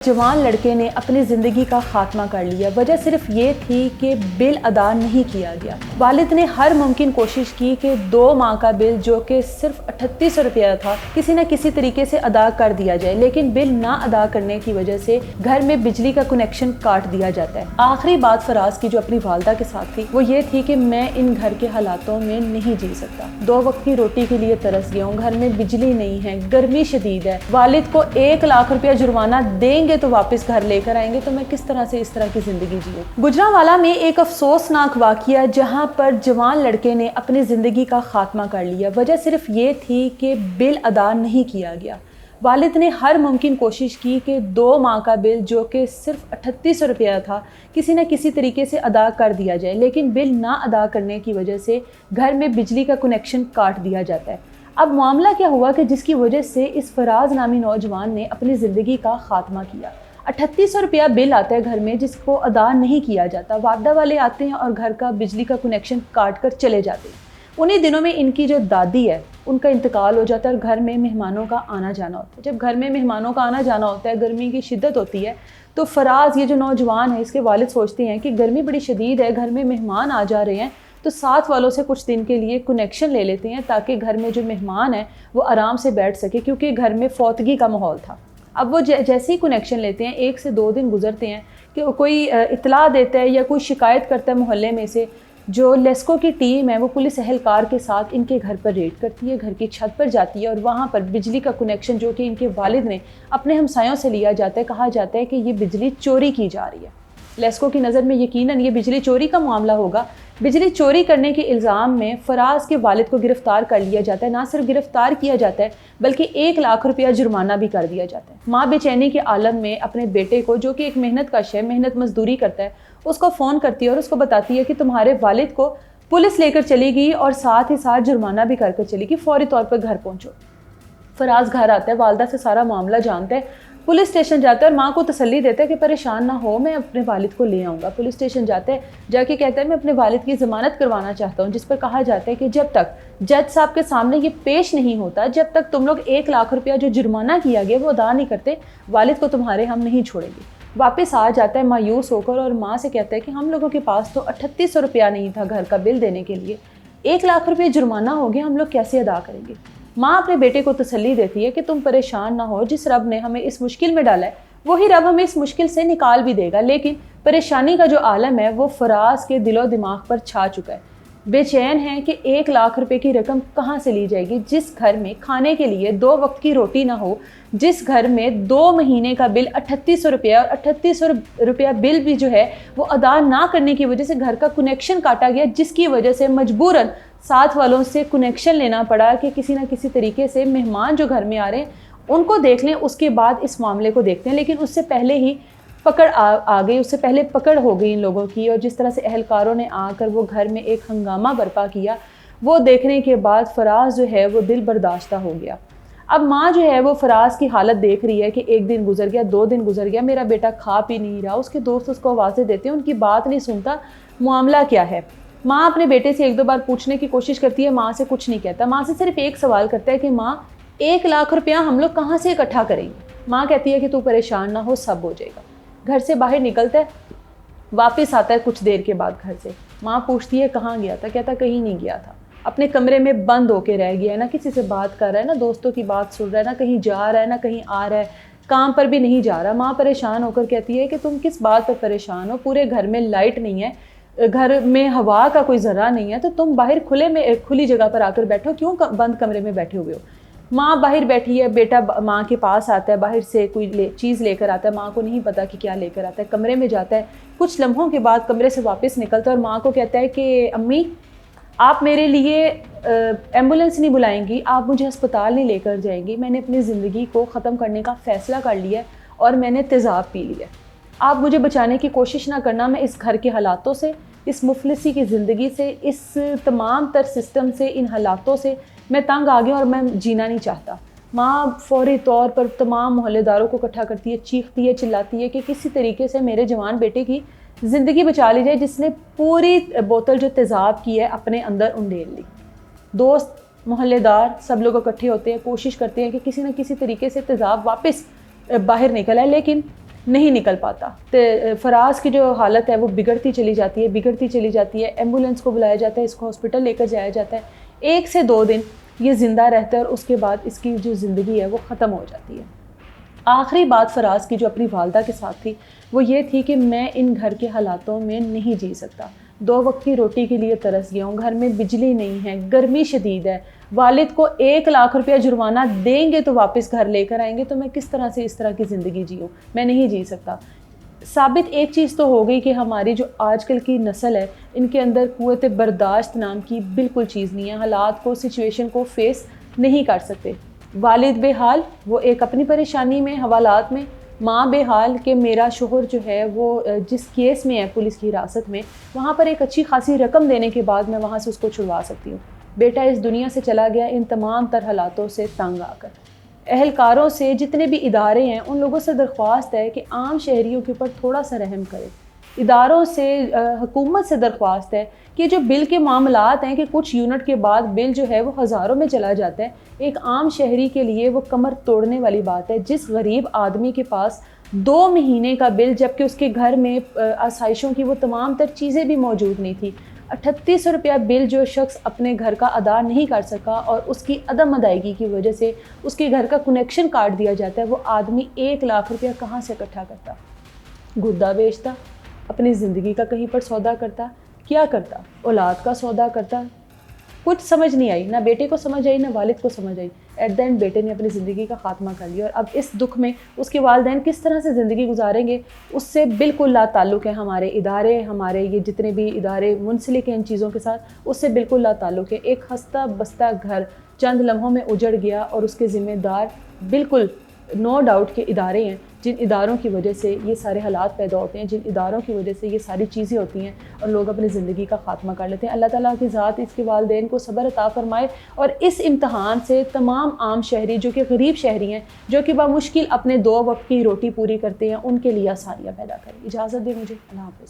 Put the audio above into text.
جوان لڑکے نے اپنی زندگی کا خاتمہ کر لیا۔ وجہ صرف یہ تھی کہ بل ادا نہیں کیا گیا۔ والد نے ہر ممکن کوشش کی کہ 2 ماہ کا بل جو کہ صرف 3800 روپیہ تھا کسی نہ کسی طریقے سے ادا کر دیا جائے، لیکن بل نہ ادا کرنے کی وجہ سے گھر میں بجلی کا کنیکشن کاٹ دیا جاتا ہے۔ آخری بات فراز کی جو اپنی والدہ کے ساتھ تھی وہ یہ تھی کہ میں ان گھر کے حالاتوں میں نہیں جی سکتا، 2 وقت کی روٹی کے لیے ترس گیا ہوں، گھر میں بجلی نہیں ہے، گرمی شدید ہے، والد کو 1 لاکھ روپیہ جرمانہ دیں گے تو واپس گھر لے کر آئیں گے، تو میں کس طرح سے اس طرح کی زندگی جیوں۔ گجرانوالہ میں ایک افسوسناک واقعہ جہاں پر جوان لڑکے نے اپنی زندگی کا خاتمہ کر لیا۔ وجہ صرف یہ تھی کہ بل ادا نہیں کیا گیا۔ والد نے ہر ممکن کوشش کی کہ 2 ماہ کا بل جو کہ صرف 3800 روپیہ تھا کسی نہ کسی طریقے سے ادا کر دیا جائے، لیکن بل نہ ادا کرنے کی وجہ سے گھر میں بجلی کا کنیکشن کاٹ دیا جاتا ہے۔ اب معاملہ کیا ہوا کہ جس کی وجہ سے اس فراز نامی نوجوان نے اپنی زندگی کا خاتمہ کیا۔ 3800 روپیہ بل آتا ہے گھر میں جس کو ادا نہیں کیا جاتا، والدہ والے آتے ہیں اور گھر کا بجلی کا کنیکشن کاٹ کر چلے جاتے ہیں۔ انہی دنوں میں ان کی جو دادی ہے ان کا انتقال ہو جاتا ہے اور گھر میں مہمانوں کا آنا جانا ہوتا ہے۔ جب گھر میں مہمانوں کا آنا جانا ہوتا ہے، گرمی کی شدت ہوتی ہے، تو فراز یہ جو نوجوان ہے اس کے والد سوچتے ہیں کہ گرمی بڑی شدید ہے، گھر میں مہمان آ جا رہے ہیں، تو ساتھ والوں سے کچھ دن کے لیے کنیکشن لے لیتے ہیں تاکہ گھر میں جو مہمان ہیں وہ آرام سے بیٹھ سکے، کیونکہ گھر میں فوتگی کا ماحول تھا۔ اب وہ جیسے ہی کنیکشن لیتے ہیں 1 سے 2 دن گزرتے ہیں کہ کوئی اطلاع دیتا ہے یا کوئی شکایت کرتا ہے محلے میں سے، جو لیسکو کی ٹیم ہے وہ پولیس اہلکار کے ساتھ ان کے گھر پر ریڈ کرتی ہے، گھر کی چھت پر جاتی ہے اور وہاں پر بجلی کا کنیکشن جو کہ ان کے والد نے اپنے ہمسایوں سے لیا جاتا ہے، کہا جاتا ہے کہ یہ بجلی چوری کی جا رہی ہے۔ لیسکو کی نظر میں یقیناً یہ بجلی چوری کا معاملہ ہوگا۔ بجلی چوری کرنے کے الزام میں فراز کے والد کو گرفتار کر لیا جاتا ہے، نہ صرف گرفتار کیا جاتا ہے بلکہ 1 لاکھ روپیہ جرمانہ بھی کر دیا جاتا ہے۔ ماں بے چینی کے عالم میں اپنے بیٹے کو، جو کہ ایک محنت کش ہے، محنت مزدوری کرتا ہے، اس کو فون کرتی ہے اور اس کو بتاتی ہے کہ تمہارے والد کو پولیس لے کر چلی گئی اور ساتھ ہی ساتھ جرمانہ بھی کر چلی گئی، فوری طور پر گھر پہنچو۔ فراز گھر آتا ہے، والدہ سے سارا معاملہ جانتا ہے، پولیس اسٹیشن جاتا ہے اور ماں کو تسلی دیتا ہے کہ پریشان نہ ہو، میں اپنے والد کو لے آؤں گا۔ پولیس اسٹیشن جاتا ہے، جا کے کہتا ہے میں اپنے والد کی ضمانت کروانا چاہتا ہوں، جس پر کہا جاتا ہے کہ جب تک جج صاحب کے سامنے یہ پیش نہیں ہوتا، جب تک تم لوگ 1 لاکھ روپیہ جو جرمانہ کیا گیا وہ ادا نہیں کرتے، والد کو تمہارے ہم نہیں چھوڑیں گے۔ واپس آ جاتا ہے مایوس ہو کر اور ماں سے کہتا ہے کہ ہم لوگوں کے پاس تو 3800 روپیہ نہیں تھا گھر کا بل دینے کے لیے، 1 لاکھ روپیہ جرمانہ ہو گیا، ہم لوگ کیسے ادا کریں گے؟ ماں اپنے بیٹے کو تسلی دیتی ہے کہ تم پریشان نہ ہو، جس رب نے ہمیں اس مشکل میں ڈالا ہے وہی رب ہمیں اس مشکل سے نکال بھی دے گا۔ لیکن پریشانی کا جو عالم ہے وہ فراز کے دل و دماغ پر چھا چکا ہے، بے چین ہے کہ 1 لاکھ روپے کی رقم کہاں سے لی جائے گی، جس گھر میں کھانے کے لیے 2 وقت کی روٹی نہ ہو، جس گھر میں 2 مہینے کا بل 3800 روپیہ اور 3800 روپیہ بل بھی جو ہے وہ ادا نہ کرنے کی وجہ سے گھر کا کنیکشن کاٹا گیا، جس کی وجہ سے مجبوراً ساتھ والوں سے کنیکشن لینا پڑا کہ کسی نہ کسی طریقے سے مہمان جو گھر میں آ رہے ہیں ان کو دیکھ لیں، اس کے بعد اس معاملے کو دیکھتے ہیں۔ لیکن اس سے پہلے ہی پکڑ آ گئی، اس سے پہلے پکڑ ہو گئی ان لوگوں کی، اور جس طرح سے اہلکاروں نے آ کر وہ گھر میں ایک ہنگامہ برپا کیا، وہ دیکھنے کے بعد فراز جو ہے وہ دل برداشتہ ہو گیا۔ اب ماں جو ہے وہ فراز کی حالت دیکھ رہی ہے کہ 1 دن گزر گیا، 2 دن گزر گیا، میرا بیٹا کھا پی نہیں رہا، اس کے دوست اس کو آوازیں دیتے ہیں، ان کی بات نہیں سنتا، معاملہ کیا ہے؟ ماں اپنے بیٹے سے 1-2 بار پوچھنے کی کوشش کرتی ہے، ماں سے کچھ نہیں کہتا، ماں سے صرف ایک سوال کرتا ہے کہ ماں 1 لاکھ روپیہ ہم لوگ کہاں سے اکٹھا کریں گے؟ ماں کہتی ہے کہ تو پریشان نہ ہو، سب ہو جائے گا۔ گھر سے باہر نکلتا ہے، واپس آتا ہے کچھ دیر کے بعد گھر سے، ماں پوچھتی ہے کہاں گیا تھا؟ کہتا کہیں نہیں گیا تھا، اپنے کمرے میں بند ہو کے رہ گیا ہے، نہ کسی سے بات کر رہا ہے، نہ دوستوں کی بات سن رہا ہے، نہ کہیں جا رہا ہے، نہ کہیں آ رہا ہے، کام پر بھی نہیں جا رہا۔ ماں پریشان ہو کر کہتی ہے کہ تم کس بات پر پریشان ہو؟ پورے گھر میں لائٹ نہیں ہے، گھر میں ہوا کا کوئی ذرہ نہیں ہے، تو تم باہر کھلی جگہ پر آ کر بیٹھو، کیوں بند کمرے میں بیٹھے ہوئے ہو؟ ماں باہر بیٹھی ہے، بیٹا ماں کے پاس آتا ہے، باہر سے کوئی چیز لے کر آتا ہے، ماں کو نہیں پتا کہ کیا لے کر آتا ہے، کمرے میں جاتا ہے، کچھ لمحوں کے بعد کمرے سے واپس نکلتا ہے اور ماں کو کہتا ہے کہ امی آپ میرے لیے ایمبولینس نہیں بلائیں گی، آپ مجھے ہسپتال نہیں لے کر جائیں گی، میں نے اپنی زندگی کو ختم کرنے کا فیصلہ کر لیا ہے اور میں نے تیزاب پی لیا ہے، آپ مجھے بچانے کی کوشش نہ کرنا، میں اس گھر کے حالاتوں سے، اس مفلسی کی زندگی سے، اس تمام تر سسٹم سے، ان حالاتوں سے میں تنگ آ گیا اور میں جینا نہیں چاہتا۔ ماں فوری طور پر تمام محلے داروں کو اکٹھا کرتی ہے، چیختی ہے، چلاتی ہے کہ کسی طریقے سے میرے جوان بیٹے کی زندگی بچا لی جائے، جس نے پوری بوتل جو تیزاب کی ہے اپنے اندر انڈیل لی۔ دوست، محلے دار سب لوگ اکٹھے ہوتے ہیں، کوشش کرتے ہیں کہ کسی نہ کسی طریقے سے تیزاب واپس باہر نکل آئے، لیکن نہیں نکل پاتا. فراز کی جو حالت ہے وہ بگڑتی چلی جاتی ہے. ایمبولینس کو بلایا جاتا ہے, اس کو ہاسپٹل لے کر جایا جاتا ہے. 1 سے 2 دن یہ زندہ رہتا ہے اور اس کے بعد اس کی جو زندگی ہے وہ ختم ہو جاتی ہے. آخری بات فراز کی جو اپنی والدہ کے ساتھ تھی وہ یہ تھی کہ میں ان گھر کے حالاتوں میں نہیں جی سکتا. 2 وقت کی روٹی کے لیے ترس گیا ہوں, گھر میں بجلی نہیں ہے, گرمی شدید ہے, والد کو 1 لاکھ روپیہ جرمانہ دیں گے تو واپس گھر لے کر آئیں گے, تو میں کس طرح سے اس طرح کی زندگی جیوں, میں نہیں جی سکتا. ثابت ایک چیز تو ہو گئی کہ ہماری جو آج کل کی نسل ہے ان کے اندر قوت برداشت نام کی بالکل چیز نہیں ہے, حالات کو, سچویشن کو فیس نہیں کر سکتے. والد بے حال, وہ ایک اپنی پریشانی میں, حوالات میں. ماں بے حال کہ میرا شوہر جو ہے وہ جس کیس میں ہے پولیس کی حراست میں, وہاں پر ایک اچھی خاصی رقم دینے کے بعد میں وہاں سے اس کو چھڑوا سکتی ہوں. بیٹا اس دنیا سے چلا گیا ان تمام تر حالاتوں سے تنگ آ کر. اہلکاروں سے, جتنے بھی ادارے ہیں ان لوگوں سے درخواست ہے کہ عام شہریوں کے اوپر تھوڑا سا رحم کریں. اداروں سے, حکومت سے درخواست ہے کہ جو بل کے معاملات ہیں کہ کچھ یونٹ کے بعد بل جو ہے وہ ہزاروں میں چلا جاتا ہے, ایک عام شہری کے لیے وہ کمر توڑنے والی بات ہے. جس غریب آدمی کے پاس 2 مہینے کا بل, جبکہ اس کے گھر میں آسائشوں کی وہ تمام تر چیزیں بھی موجود نہیں تھی, 3800 روپیہ بل جو شخص اپنے گھر کا ادا نہیں کر سکا اور اس کی عدم ادائیگی کی وجہ سے اس کے گھر کا کنیکشن کاٹ دیا جاتا ہے, وہ آدمی 1 لاکھ روپیہ کہاں سے اکٹھا کرتا؟ گردہ بیچتا, اپنی زندگی کا کہیں پر سودا کرتا, کیا کرتا؟ اولاد کا سودا کرتا. کچھ سمجھ نہیں آئی, نہ بیٹے کو سمجھ آئی نہ والد کو سمجھ آئی. ایٹ دا اینڈ بیٹے نے اپنی زندگی کا خاتمہ کر لیا, اور اب اس دکھ میں اس کے والدین کس طرح سے زندگی گزاریں گے اس سے بالکل لا تعلق ہے. ہمارے ادارے, ہمارے یہ جتنے بھی ادارے منسلک ہیں ان چیزوں کے ساتھ, اس سے بالکل لا تعلق ہے. ایک ہستہ بستہ گھر چند لمحوں میں اجڑ گیا, اور اس کے ذمہ دار بالکل نو ڈاؤٹ کے ادارے ہیں, جن اداروں کی وجہ سے یہ سارے حالات پیدا ہوتے ہیں, جن اداروں کی وجہ سے یہ ساری چیزیں ہوتی ہیں اور لوگ اپنی زندگی کا خاتمہ کر لیتے ہیں. اللہ تعالیٰ کی ذات اس کے والدین کو صبر عطا فرمائے, اور اس امتحان سے تمام عام شہری جو کہ غریب شہری ہیں, جو کہ بمشکل اپنے 2 وقت کی روٹی پوری کرتے ہیں, ان کے لیے آسانیاں پیدا کریں. اجازت دیں مجھے. اللہ حافظ.